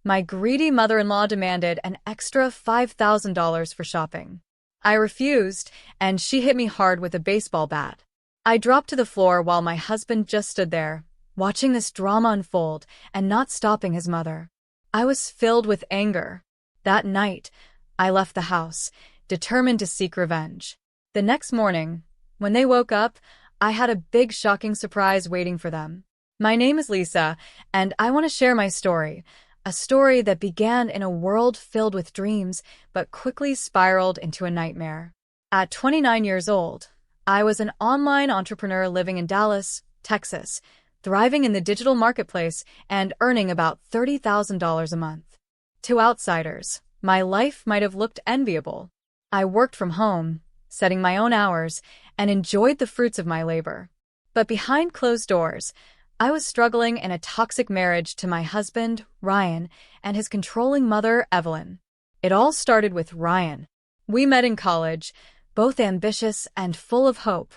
My greedy mother-in-law demanded an extra $5,000 for shopping. I refused, and she hit me hard with a baseball bat. I dropped to the floor while my husband just stood there, watching this drama unfold and not stopping his mother. I was filled with anger. That night, I left the house, determined to seek revenge. The next morning, when they woke up, I had a big shocking surprise waiting for them. My name is Lisa, and I want to share my story, a story that began in a world filled with dreams but quickly spiraled into a nightmare. At 29 years old, I was an online entrepreneur living in Dallas, Texas, thriving in the digital marketplace and earning about $30,000 a month. To outsiders, my life might have looked enviable. I worked from home, setting my own hours, and enjoyed the fruits of my labor. But behind closed doors, I was struggling in a toxic marriage to my husband, Ryan, and his controlling mother, Evelyn. It all started with Ryan. We met in college, both ambitious and full of hope.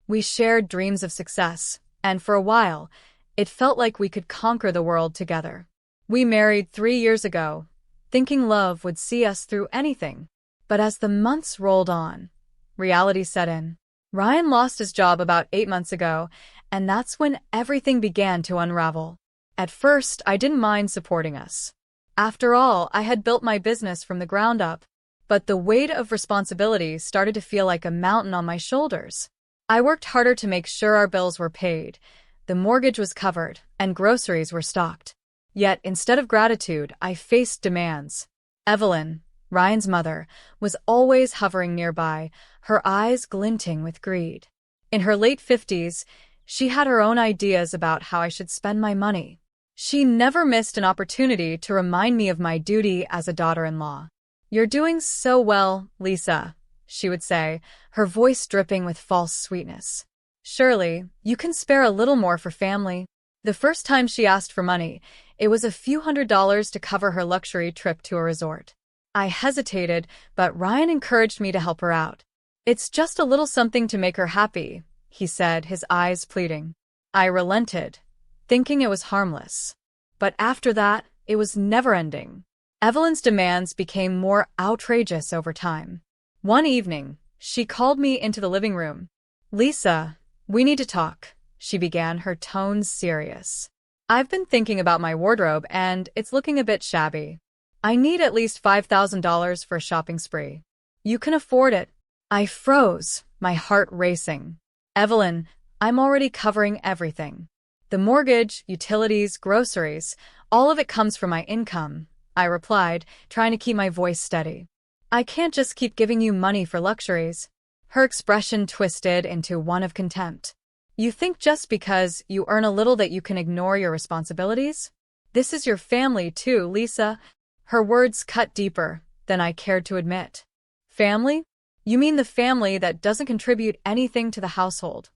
We shared dreams of success, and for a while, it felt like we could conquer the world together. We married 3 years ago, thinking love would see us through anything. But as the months rolled on, reality set in. Ryan lost his job about 8 months ago, and that's when everything began to unravel. At first, I didn't mind supporting us. After all, I had built my business from the ground up, but the weight of responsibility started to feel like a mountain on my shoulders. I worked harder to make sure our bills were paid, the mortgage was covered, and groceries were stocked. Yet, instead of gratitude, I faced demands. Evelyn, Ryan's mother, was always hovering nearby, her eyes glinting with greed. In her late 50s, she had her own ideas about how I should spend my money. She never missed an opportunity to remind me of my duty as a daughter-in-law. "You're doing so well, Lisa," she would say, her voice dripping with false sweetness. "Surely, you can spare a little more for family." The first time she asked for money, it was a few $100s to cover her luxury trip to a resort. I hesitated, but Ryan encouraged me to help her out. "It's just a little something to make her happy," he said, his eyes pleading. I relented, thinking it was harmless. But after that, it was never-ending. Evelyn's demands became more outrageous over time. One evening, she called me into the living room. "Lisa, we need to talk," she began, her tones serious. "I've been thinking about my wardrobe, and it's looking a bit shabby. I need at least $5,000 for a shopping spree. You can afford it." I froze, my heart racing. "Evelyn, I'm already covering everything. The mortgage, utilities, groceries, all of it comes from my income," I replied, trying to keep my voice steady. "I can't just keep giving you money for luxuries." Her expression twisted into one of contempt. "You think just because you earn a little that you can ignore your responsibilities? This is your family too, Lisa." Her words cut deeper than I cared to admit. "Family? You mean the family that doesn't contribute anything to the household?"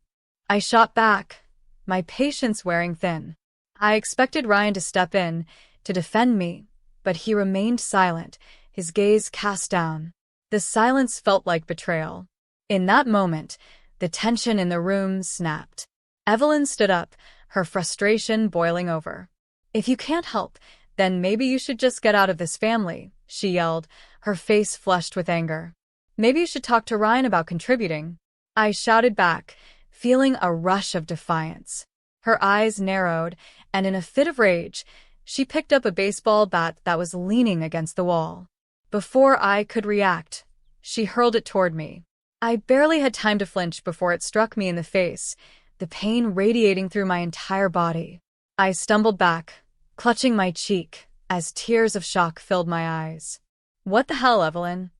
I shot back, my patience wearing thin. I expected Ryan to step in, to defend me, but he remained silent, his gaze cast down. The silence felt like betrayal. In that moment, the tension in the room snapped. Evelyn stood up, her frustration boiling over. "If you can't help, then maybe you should just get out of this family," she yelled, her face flushed with anger. "Maybe you should talk to Ryan about contributing." I shouted back, feeling a rush of defiance. Her eyes narrowed, and in a fit of rage, she picked up a baseball bat that was leaning against the wall. Before I could react, she hurled it toward me. I barely had time to flinch before it struck me in the face, the pain radiating through my entire body. I stumbled back, clutching my cheek, as tears of shock filled my eyes. "What the hell, Evelyn?"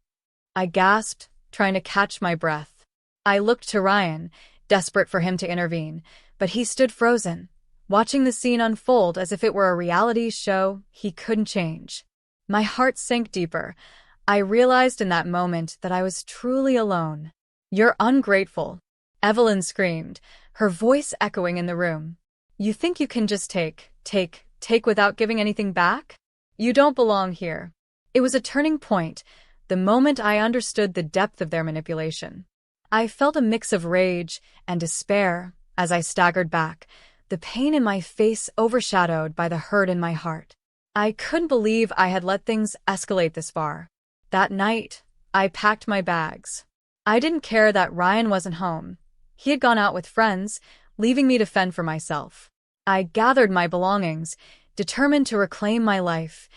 I gasped, trying to catch my breath. I looked to Ryan, desperate for him to intervene, but he stood frozen, watching the scene unfold as if it were a reality show he couldn't change. My heart sank deeper. I realized in that moment that I was truly alone. "You're ungrateful," Evelyn screamed, her voice echoing in the room. "You think you can just take without giving anything back? You don't belong here." It was a turning point, the moment I understood the depth of their manipulation. I felt a mix of rage and despair as I staggered back, the pain in my face overshadowed by the hurt in my heart. I couldn't believe I had let things escalate this far. That night, I packed my bags. I didn't care that Ryan wasn't home. He had gone out with friends, leaving me to fend for myself. I gathered my belongings, determined to reclaim my life,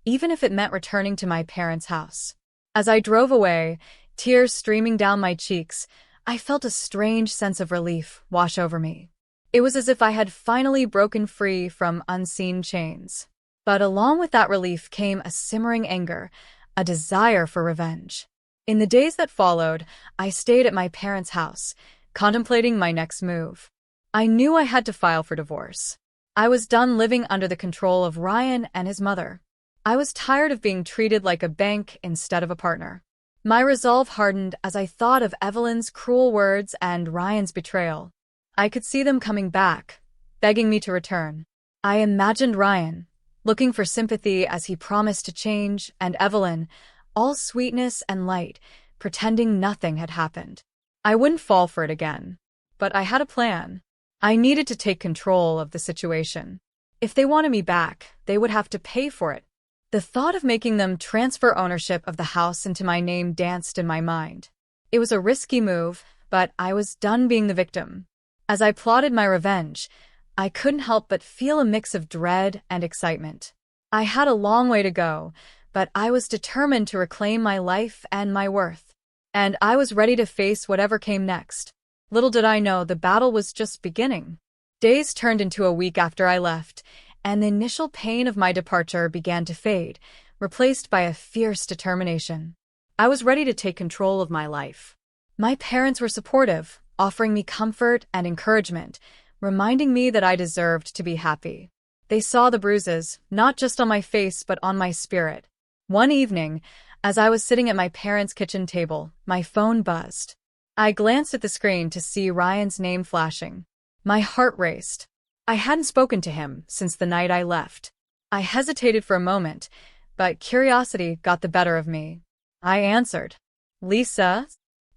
even if it meant returning to my parents' house. As I drove away, tears streaming down my cheeks, I felt a strange sense of relief wash over me. It was as if I had finally broken free from unseen chains. But along with that relief came a simmering anger, a desire for revenge. In the days that followed, I stayed at my parents' house, contemplating my next move. I knew I had to file for divorce. I was done living under the control of Ryan and his mother. I was tired of being treated like a bank instead of a partner. My resolve hardened as I thought of Evelyn's cruel words and Ryan's betrayal. I could see them coming back, begging me to return. I imagined Ryan, looking for sympathy as he promised to change, and Evelyn, all sweetness and light, pretending nothing had happened. I wouldn't fall for it again. But I had a plan. I needed to take control of the situation. If they wanted me back, they would have to pay for it. The thought of making them transfer ownership of the house into my name danced in my mind. It was a risky move, but I was done being the victim. As I plotted my revenge, I couldn't help but feel a mix of dread and excitement. I had a long way to go, but I was determined to reclaim my life and my worth. And I was ready to face whatever came next. Little did I know the battle was just beginning. Days turned into a week after I left, and the initial pain of my departure began to fade, replaced by a fierce determination. I was ready to take control of my life. My parents were supportive, offering me comfort and encouragement, reminding me that I deserved to be happy. They saw the bruises, not just on my face but on my spirit. One evening, as I was sitting at my parents' kitchen table, my phone buzzed. I glanced at the screen to see Ryan's name flashing. My heart raced. I hadn't spoken to him since the night I left. I hesitated for a moment, but curiosity got the better of me. I answered. "Lisa?"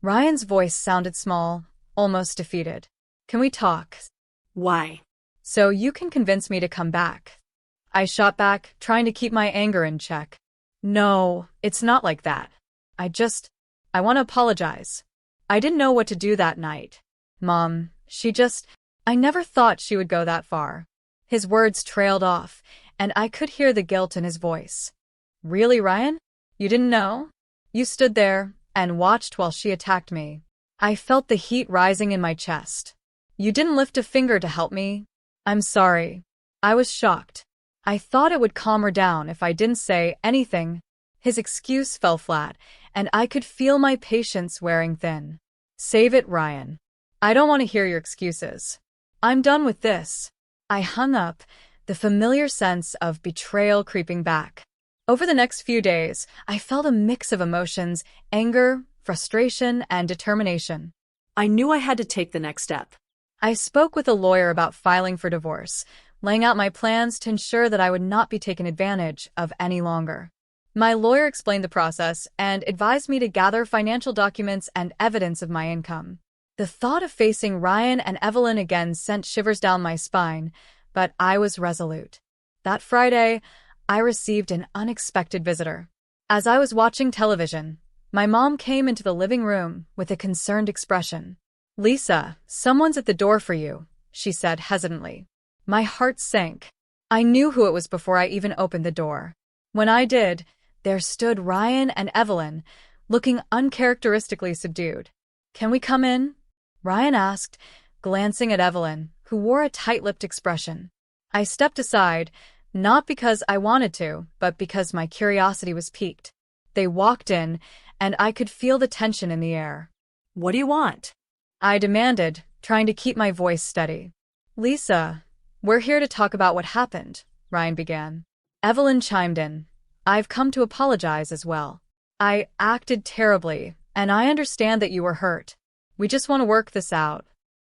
Ryan's voice sounded small, almost defeated. "Can we talk?" Why? "So you can convince me to come back." I shot back, trying to keep my anger in check. "No, it's not like that. I want to apologize. I didn't know what to do that night. Mom, I never thought she would go that far." His words trailed off, and I could hear the guilt in his voice. "Really, Ryan? You didn't know? You stood there and watched while she attacked me." I felt the heat rising in my chest. "You didn't lift a finger to help me?" "I'm sorry." I was shocked. I thought it would calm her down if I didn't say anything. His excuse fell flat, and I could feel my patience wearing thin. "Save it, Ryan. I don't want to hear your excuses. I'm done with this." I hung up, the familiar sense of betrayal creeping back. Over the next few days, I felt a mix of emotions: anger, frustration, and determination. I knew I had to take the next step. I spoke with a lawyer about filing for divorce, laying out my plans to ensure that I would not be taken advantage of any longer. My lawyer explained the process and advised me to gather financial documents and evidence of my income. The thought of facing Ryan and Evelyn again sent shivers down my spine, but I was resolute. That Friday, I received an unexpected visitor. As I was watching television, my mom came into the living room with a concerned expression. "Lisa, someone's at the door for you," she said hesitantly. My heart sank. I knew who it was before I even opened the door. When I did, there stood Ryan and Evelyn, looking uncharacteristically subdued. "Can we come in?" Ryan asked, glancing at Evelyn, who wore a tight-lipped expression. I stepped aside, not because I wanted to, but because my curiosity was piqued. They walked in, and I could feel the tension in the air. "What do you want?" I demanded, trying to keep my voice steady. "Lisa, we're here to talk about what happened," Ryan began. Evelyn chimed in. "I've come to apologize as well. I acted terribly, and I understand that you were hurt. We just want to work this out."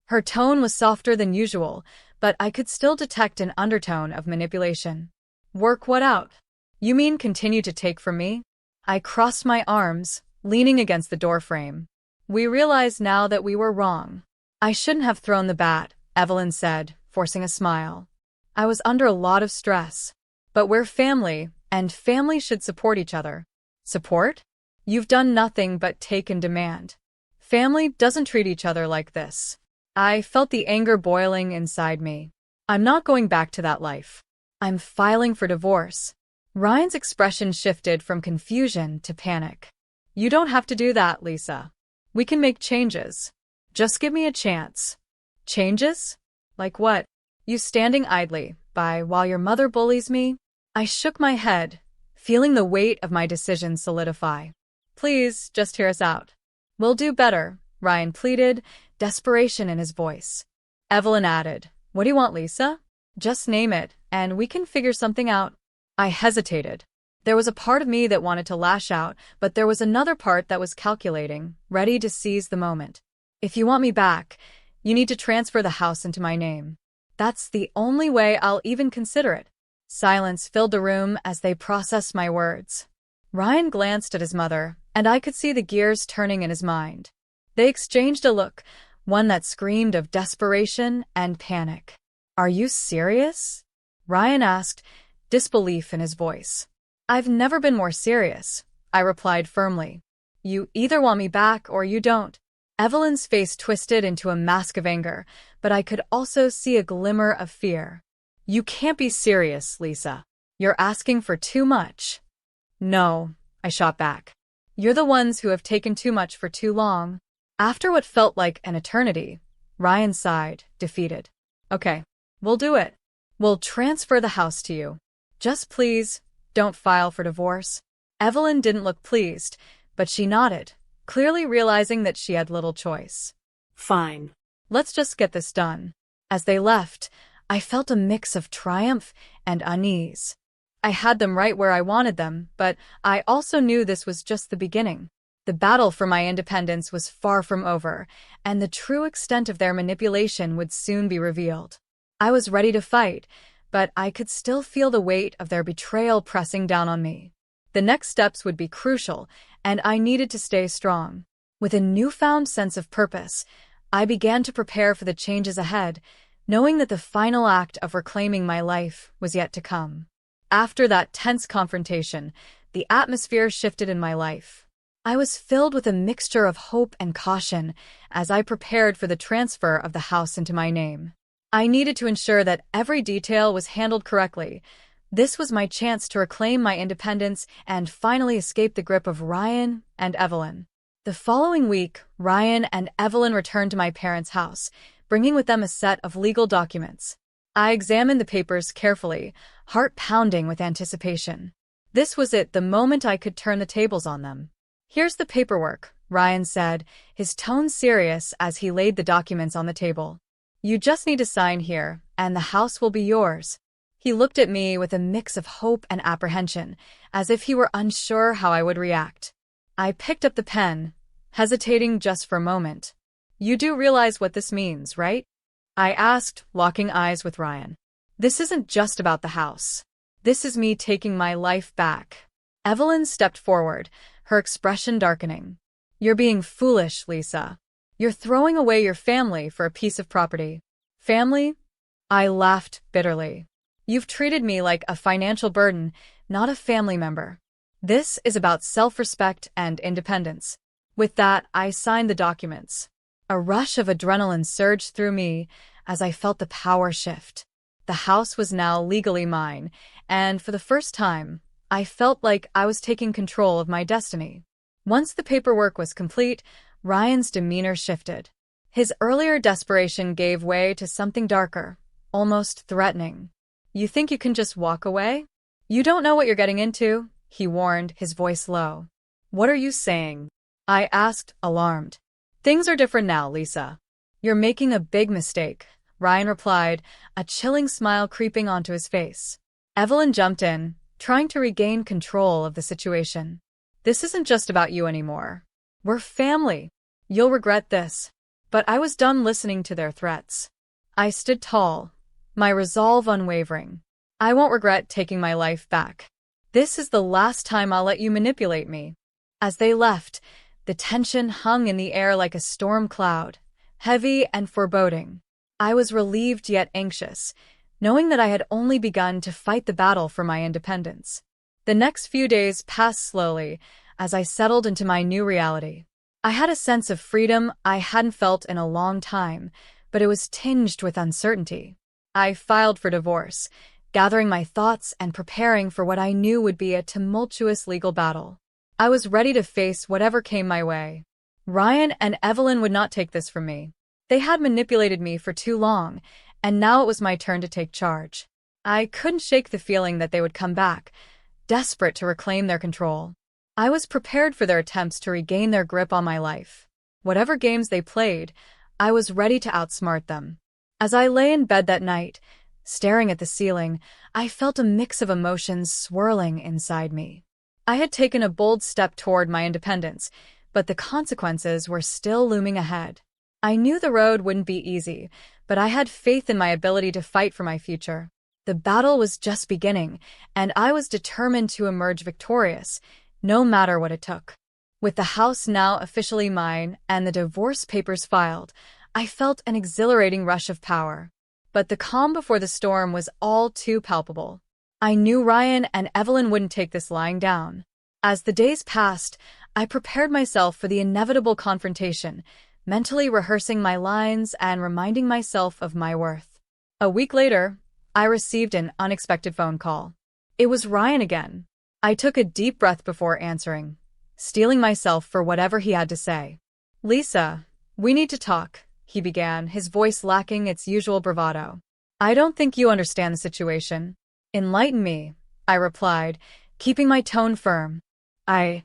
Her tone was softer than usual, but I could still detect an undertone of manipulation. "Work what out? You mean continue to take from me?" I crossed my arms, leaning against the doorframe. "We realize now that we were wrong." "I shouldn't have thrown the bat," Evelyn said, forcing a smile. "I was under a lot of stress. But we're family, and family should support each other. Support? You've done nothing but take and demand. Family doesn't treat each other like this. I felt the anger boiling inside me. I'm not going back to that life. I'm filing for divorce. Ryan's expression shifted from confusion to panic. You don't have to do that, Lisa. We can make changes. Just give me a chance. Changes? Like what? You standing idly by while your mother bullies me? I shook my head, feeling the weight of my decision solidify. Please, just hear us out. We'll do better, Ryan pleaded, desperation in his voice. Evelyn added, What do you want, Lisa? Just name it, and we can figure something out. I hesitated. There was a part of me that wanted to lash out, but there was another part that was calculating, ready to seize the moment. If you want me back, you need to transfer the house into my name. That's the only way I'll even consider it. Silence filled the room as they processed my words. Ryan glanced at his mother, and I could see the gears turning in his mind. They exchanged a look, one that screamed of desperation and panic. Are you serious? Ryan asked, disbelief in his voice. I've never been more serious, I replied firmly. You either want me back or you don't. Evelyn's face twisted into a mask of anger, but I could also see a glimmer of fear. You can't be serious, Lisa. You're asking for too much. No, I shot back. You're the ones who have taken too much for too long. After what felt like an eternity, Ryan sighed, defeated. Okay, we'll do it. We'll transfer the house to you. Just please, don't file for divorce. Evelyn didn't look pleased, but she nodded, clearly realizing that she had little choice. Fine. Let's just get this done. As they left, I felt a mix of triumph and unease. I had them right where I wanted them, but I also knew this was just the beginning. The battle for my independence was far from over, and the true extent of their manipulation would soon be revealed. I was ready to fight, but I could still feel the weight of their betrayal pressing down on me. The next steps would be crucial, and I needed to stay strong. With a newfound sense of purpose, I began to prepare for the changes ahead, knowing that the final act of reclaiming my life was yet to come. After that tense confrontation, the atmosphere shifted in my life. I was filled with a mixture of hope and caution as I prepared for the transfer of the house into my name. I needed to ensure that every detail was handled correctly. This was my chance to reclaim my independence and finally escape the grip of Ryan and Evelyn. The following week, Ryan and Evelyn returned to my parents' house, bringing with them a set of legal documents. I examined the papers carefully, heart pounding with anticipation. This was it, the moment I could turn the tables on them. Here's the paperwork, Ryan said, his tone serious as he laid the documents on the table. You just need to sign here, and the house will be yours. He looked at me with a mix of hope and apprehension, as if he were unsure how I would react. I picked up the pen, hesitating just for a moment. You do realize what this means, right? I asked, locking eyes with Ryan. This isn't just about the house. This is me taking my life back. Evelyn stepped forward, her expression darkening. You're being foolish, Lisa. You're throwing away your family for a piece of property. Family? I laughed bitterly. You've treated me like a financial burden, not a family member. This is about self-respect and independence. With that, I signed the documents. A rush of adrenaline surged through me as I felt the power shift. The house was now legally mine, and for the first time, I felt like I was taking control of my destiny. Once the paperwork was complete, Ryan's demeanor shifted. His earlier desperation gave way to something darker, almost threatening. You think you can just walk away? You don't know what you're getting into, he warned, his voice low. What are you saying? I asked, alarmed. Things are different now, Lisa. You're making a big mistake, Ryan replied, a chilling smile creeping onto his face. Evelyn jumped in, trying to regain control of the situation. This isn't just about you anymore. We're family. You'll regret this. But I was done listening to their threats. I stood tall, my resolve unwavering. I won't regret taking my life back. This is the last time I'll let you manipulate me. As they left, the tension hung in the air like a storm cloud, heavy and foreboding. I was relieved yet anxious. knowing that I had only begun to fight the battle for my independence. The next few days passed slowly as I settled into my new reality. I had a sense of freedom I hadn't felt in a long time, but it was tinged with uncertainty. I filed for divorce, gathering my thoughts and preparing for what I knew would be a tumultuous legal battle. I was ready to face whatever came my way. Ryan and Evelyn would not take this from me. They had manipulated me for too long, and now it was my turn to take charge. I couldn't shake the feeling that they would come back, desperate to reclaim their control. I was prepared for their attempts to regain their grip on my life. Whatever games they played, I was ready to outsmart them. As I lay in bed that night, staring at the ceiling, I felt a mix of emotions swirling inside me. I had taken a bold step toward my independence, but the consequences were still looming ahead. I knew the road wouldn't be easy, but I had faith in my ability to fight for my future. The battle was just beginning, and I was determined to emerge victorious, no matter what it took. With the house now officially mine and the divorce papers filed, I felt an exhilarating rush of power. But the calm before the storm was all too palpable. I knew Ryan and Evelyn wouldn't take this lying down. As the days passed, I prepared myself for the inevitable confrontation, mentally rehearsing my lines and reminding myself of my worth. A week later, I received an unexpected phone call. It was Ryan again. I took a deep breath before answering, steeling myself for whatever he had to say. "Lisa, we need to talk," he began, his voice lacking its usual bravado. "I don't think you understand the situation." "Enlighten me," I replied, keeping my tone firm. I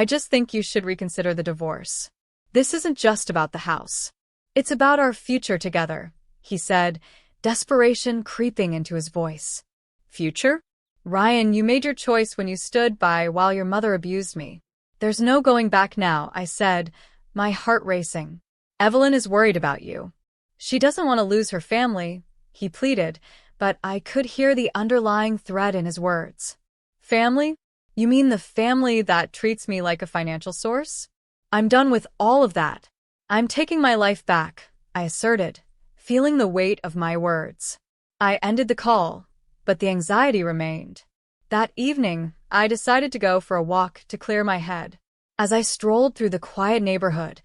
just think you should reconsider the divorce. This isn't just about the house. It's about our future together," he said, desperation creeping into his voice. "Future? Ryan, you made your choice when you stood by while your mother abused me. There's no going back now," I said, my heart racing. "Evelyn is worried about you. She doesn't want to lose her family," he pleaded, but I could hear the underlying thread in his words. "Family? You mean the family that treats me like a financial source? I'm done with all of that. I'm taking my life back," I asserted, feeling the weight of my words. I ended the call, but the anxiety remained. That evening, I decided to go for a walk to clear my head. As I strolled through the quiet neighborhood,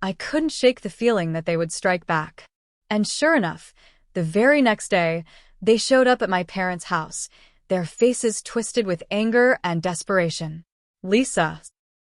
I couldn't shake the feeling that they would strike back. And sure enough, the very next day, they showed up at my parents' house, their faces twisted with anger and desperation. "Lisa,"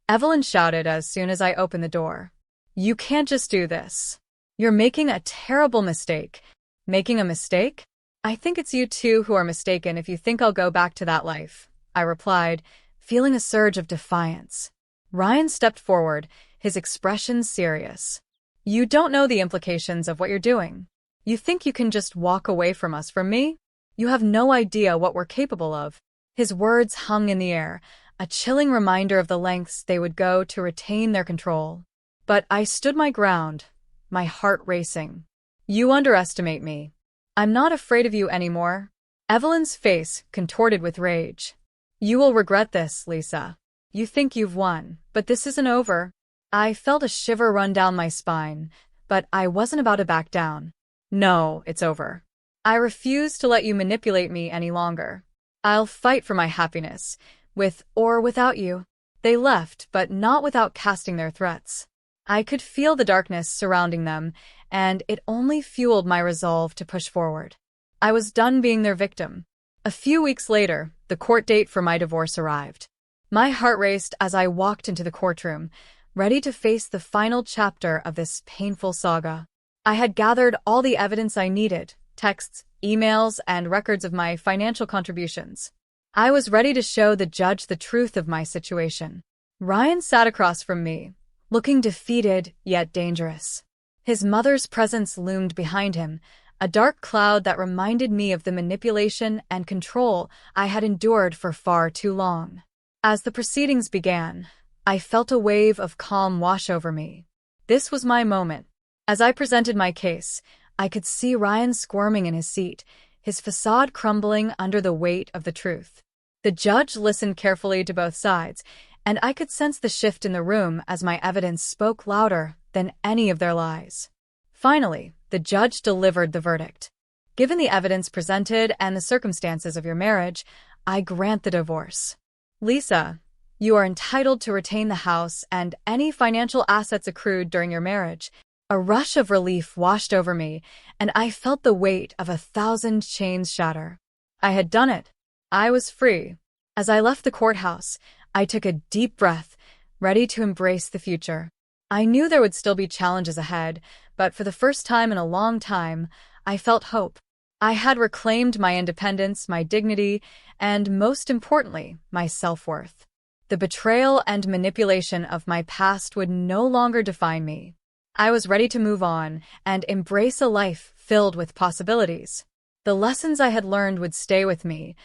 Evelyn shouted as soon as I opened the door. "You can't just do this. You're making a terrible mistake." "Making a mistake? I think it's you two who are mistaken if you think I'll go back to that life," I replied, feeling a surge of defiance. Ryan stepped forward, his expression serious. "You don't know the implications of what you're doing. You think you can just walk away from us for me? You have no idea what we're capable of." His words hung in the air, a chilling reminder of the lengths they would go to retain their control. But I stood my ground, my heart racing. "You underestimate me. I'm not afraid of you anymore." Evelyn's face contorted with rage. "You will regret this, Lisa. You think you've won, but this isn't over." I felt a shiver run down my spine, but I wasn't about to back down. "No, it's over. I refuse to let you manipulate me any longer. I'll fight for my happiness, with or without you." They left, but not without casting their threats. I could feel the darkness surrounding them, and it only fueled my resolve to push forward. I was done being their victim. A few weeks later, the court date for my divorce arrived. My heart raced as I walked into the courtroom, ready to face the final chapter of this painful saga. I had gathered all the evidence I needed, texts, emails, and records of my financial contributions. I was ready to show the judge the truth of my situation. Ryan sat across from me, looking defeated yet dangerous. His mother's presence loomed behind him, a dark cloud that reminded me of the manipulation and control I had endured for far too long. As the proceedings began, I felt a wave of calm wash over me. This was my moment. As I presented my case, I could see Ryan squirming in his seat, his facade crumbling under the weight of the truth. The judge listened carefully to both sides, and I could sense the shift in the room as my evidence spoke louder than any of their lies. Finally, the judge delivered the verdict. Given the evidence presented and the circumstances of your marriage, I grant the divorce. Lisa, you are entitled to retain the house and any financial assets accrued during your marriage. A rush of relief washed over me, and I felt the weight of 1,000 chains shatter. I had done it. I was free. As I left the courthouse, I took a deep breath, ready to embrace the future. I knew there would still be challenges ahead, but for the first time in a long time, I felt hope. I had reclaimed my independence, my dignity, and most importantly, my self-worth. The betrayal and manipulation of my past would no longer define me. I was ready to move on and embrace a life filled with possibilities. The lessons I had learned would stay with me,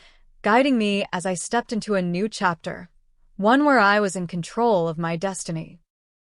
guiding me as I stepped into a new chapter, one where I was in control of my destiny.